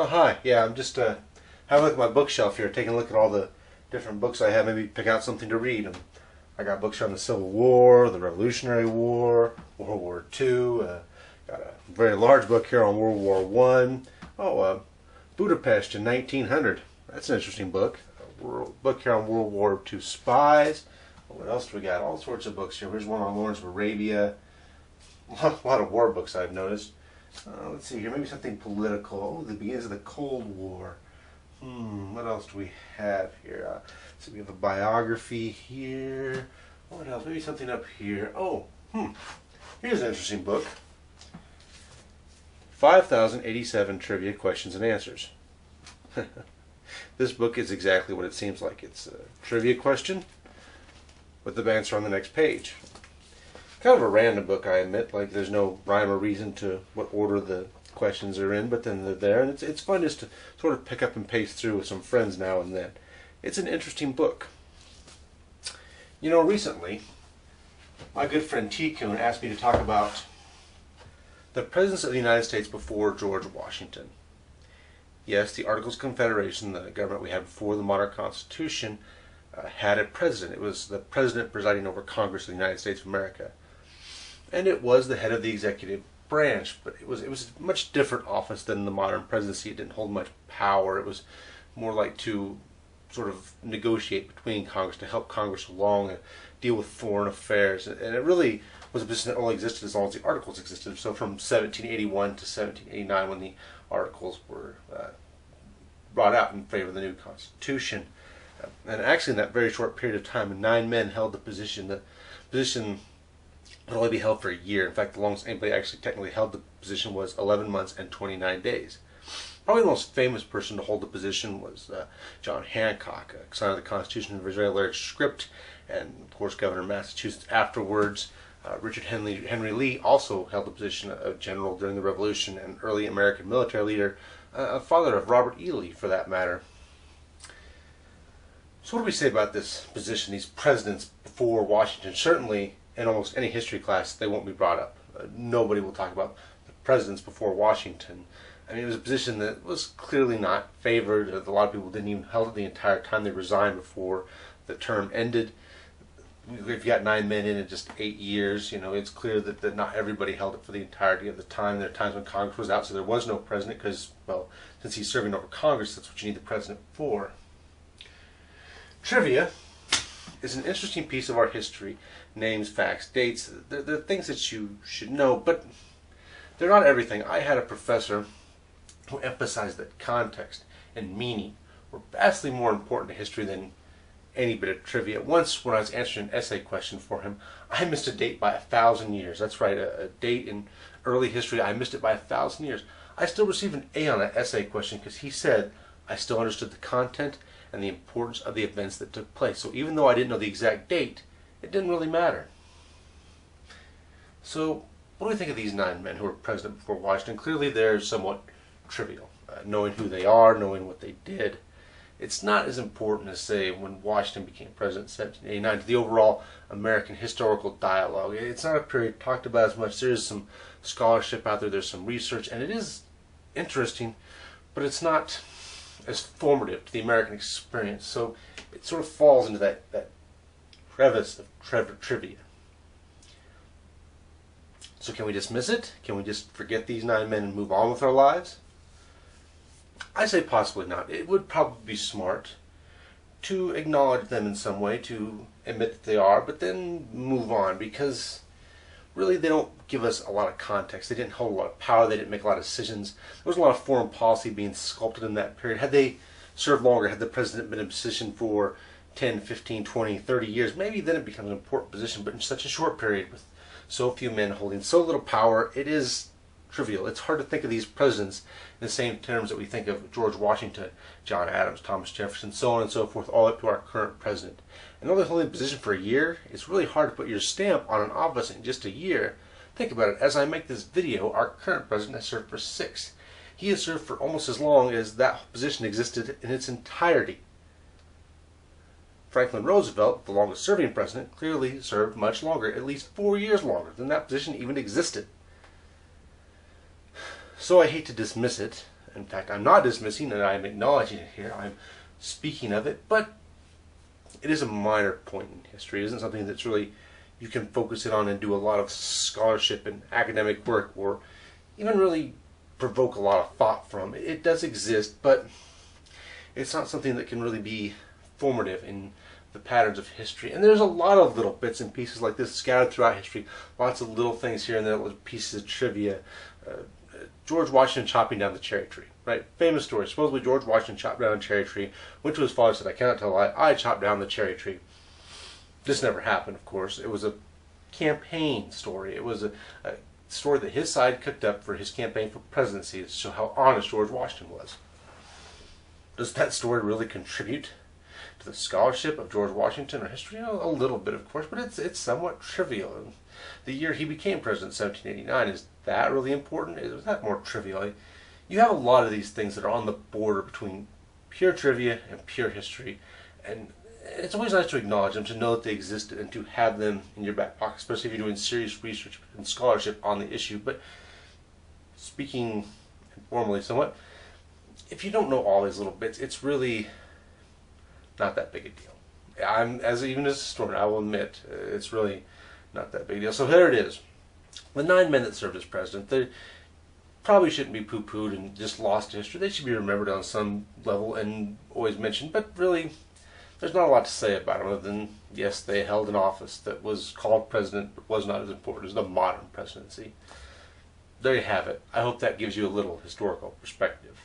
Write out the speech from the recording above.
Oh, hi. Yeah, I'm just having a look at my bookshelf here, taking a look at all the different books I have, maybe pick out something to read. I got books on the Civil War, the Revolutionary War, World War II. Got a very large book here on World War One. Budapest in 1900. That's an interesting book. A book here on World War II spies. What else do we got? All sorts of books here. Here's one on Lawrence of Arabia. A lot of war books I've noticed. Let's see here. Maybe something political. Oh, the beginnings of the Cold War. What else do we have here? So we have a biography here. What else? Maybe something up here. Here's an interesting book. 5,087 Trivia Questions and Answers. This book is exactly what it seems like. It's a trivia question with the answer on the next page. Kind of a random book, I admit. Like, there's no rhyme or reason to what order the questions are in, but then they're there, and it's fun just to sort of pick up and paste through with some friends now and then. It's an interesting book. You know, recently, my good friend T-Coon asked me to talk about the presidents of the United States before George Washington. Yes, the Articles of Confederation, the government we had before the modern Constitution, had a president. It was the president presiding over Congress of the United States of America. And it was the head of the executive branch, but it was a much different office than the modern presidency. It didn't hold much power. It was more like to sort of negotiate between Congress, to help Congress along and deal with foreign affairs. And it really was a position that only existed as long as the Articles existed. So from 1781 to 1789, when the Articles were brought out in favor of the new Constitution. And actually in that very short period of time, 9 men held the position. The position would only be held for a year. In fact, the longest anybody actually technically held the position was 11 months and 29 days. Probably the most famous person to hold the position was John Hancock, signed the Constitution in a very large script, and of course Governor of Massachusetts afterwards. Richard Henry Lee also held the position of general during the Revolution, and early American military leader, a father of Robert E. Lee for that matter. So what do we say about this position, these presidents before Washington? Certainly, in almost any history class, they won't be brought up. Nobody will talk about the presidents before Washington. I mean, it was a position that was clearly not favored. A lot of people didn't even hold it the entire time. They resigned before the term ended. If you got 9 men in just 8 years, you know, it's clear that not everybody held it for the entirety of the time. There are times when Congress was out, so there was no president because, well, since he's serving over Congress, that's what you need the president for. Trivia is an interesting piece of our history. Names, facts, dates, they're things that you should know, but they're not everything. I had a professor who emphasized that context and meaning were vastly more important to history than any bit of trivia. Once, when I was answering an essay question for him, I missed a date by 1,000 years. That's right, a date in early history, I missed it by 1,000 years. I still received an A on that essay question because he said I still understood the content and the importance of the events that took place. So even though I didn't know the exact date, it didn't really matter. So what do we think of these 9 men who were president before Washington? Clearly they're somewhat trivial. Knowing who they are, knowing what they did, it's not as important as, say, when Washington became president in 1789 to the overall American historical dialogue. It's not a period talked about as much. There is some scholarship out there, there's some research, and it is interesting, but it's not as formative to the American experience. So it sort of falls into that crevice of trivia. So can we dismiss it? Can we just forget these 9 men and move on with our lives? I say possibly not. It would probably be smart to acknowledge them in some way, to admit that they are, but then move on, because really they don't give us a lot of context. They didn't hold a lot of power. They didn't make a lot of decisions. There was a lot of foreign policy being sculpted in that period. Had they served longer, had the president been in position for 10, 15, 20, 30 years, maybe then it becomes an important position, but in such a short period with so few men holding so little power, it is trivial. It's hard to think of these presidents in the same terms that we think of George Washington, John Adams, Thomas Jefferson, so on and so forth, all up to our current president. And only holding a position for a year, it's really hard to put your stamp on an office in just a year. Think about it. As I make this video, our current president has served for 6. He has served for almost as long as that position existed in its entirety. Franklin Roosevelt, the longest serving president, clearly served much longer, at least 4 years longer than that position even existed. So I hate to dismiss it. In fact, I'm not dismissing it, I'm acknowledging it here. I'm speaking of it, but it is a minor point in history. It isn't something that's really you can focus it on and do a lot of scholarship and academic work, or even really provoke a lot of thought from. It does exist, but it's not something that can really be formative in the patterns of history. And there's a lot of little bits and pieces like this scattered throughout history. Lots of little things here and there, little pieces of trivia. George Washington chopping down the cherry tree, right? Famous story. Supposedly George Washington chopped down a cherry tree, went to his father and said, "I cannot tell a lie, I chopped down the cherry tree." This never happened, of course. It was a campaign story. It was a story that his side cooked up for his campaign for presidency to show how honest George Washington was. Does that story really contribute to the scholarship of George Washington or history? A little bit, of course, but it's somewhat trivial. The year he became president, 1789, is that really important? Is that more trivial? You have a lot of these things that are on the border between pure trivia and pure history, and it's always nice to acknowledge them, to know that they existed, and to have them in your back pocket, especially if you're doing serious research and scholarship on the issue. But speaking informally somewhat, if you don't know all these little bits, it's really not that big a deal. Even as a historian, I will admit, it's really not that big a deal. So here it is. The 9 men that served as president, they probably shouldn't be poo-pooed and just lost to history. They should be remembered on some level and always mentioned, but really, there's not a lot to say about them other than, yes, they held an office that was called president, but was not as important as the modern presidency. There you have it. I hope that gives you a little historical perspective.